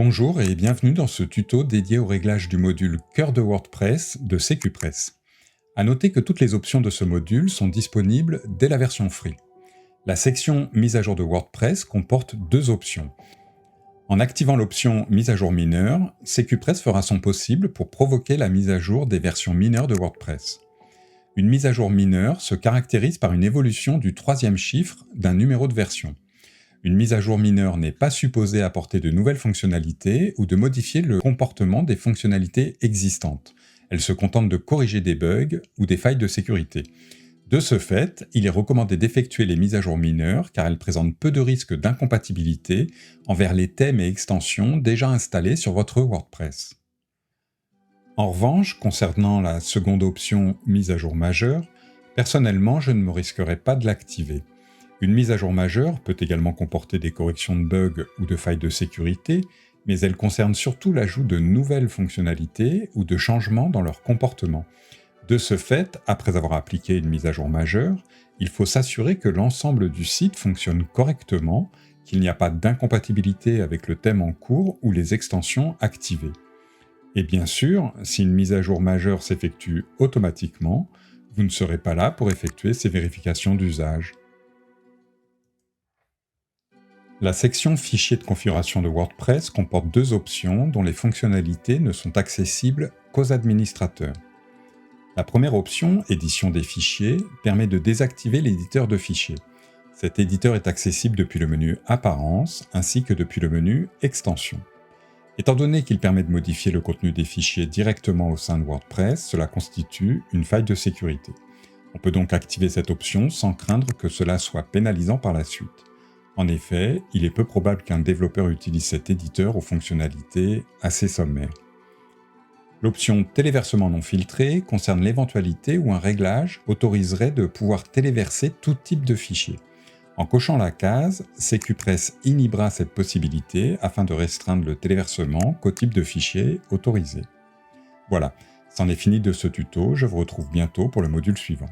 Bonjour et bienvenue dans ce tuto dédié au réglage du module Cœur de WordPress de SecuPress. À noter que toutes les options de ce module sont disponibles dès la version free. La section Mise à jour de WordPress comporte deux options. En activant l'option Mise à jour mineure, SecuPress fera son possible pour provoquer la mise à jour des versions mineures de WordPress. Une mise à jour mineure se caractérise par une évolution du troisième chiffre d'un numéro de version. Une mise à jour mineure n'est pas supposée apporter de nouvelles fonctionnalités ou de modifier le comportement des fonctionnalités existantes. Elle se contente de corriger des bugs ou des failles de sécurité. De ce fait, il est recommandé d'effectuer les mises à jour mineures car elles présentent peu de risques d'incompatibilité envers les thèmes et extensions déjà installés sur votre WordPress. En revanche, concernant la seconde option mise à jour majeure, personnellement je ne me risquerais pas de l'activer. Une mise à jour majeure peut également comporter des corrections de bugs ou de failles de sécurité, mais elle concerne surtout l'ajout de nouvelles fonctionnalités ou de changements dans leur comportement. De ce fait, après avoir appliqué une mise à jour majeure, il faut s'assurer que l'ensemble du site fonctionne correctement, qu'il n'y a pas d'incompatibilité avec le thème en cours ou les extensions activées. Et bien sûr, si une mise à jour majeure s'effectue automatiquement, vous ne serez pas là pour effectuer ces vérifications d'usage. La section Fichiers de configuration de WordPress comporte deux options dont les fonctionnalités ne sont accessibles qu'aux administrateurs. La première option, Édition des fichiers, permet de désactiver l'éditeur de fichiers. Cet éditeur est accessible depuis le menu Apparence ainsi que depuis le menu Extensions. Étant donné qu'il permet de modifier le contenu des fichiers directement au sein de WordPress, cela constitue une faille de sécurité. On peut donc activer cette option sans craindre que cela soit pénalisant par la suite. En effet, il est peu probable qu'un développeur utilise cet éditeur aux fonctionnalités assez sommaires. L'option Téléversement non filtré concerne l'éventualité où un réglage autoriserait de pouvoir téléverser tout type de fichier. En cochant la case, SecuPress inhibera cette possibilité afin de restreindre le téléversement qu'au type de fichier autorisé. Voilà, c'en est fini de ce tuto, je vous retrouve bientôt pour le module suivant.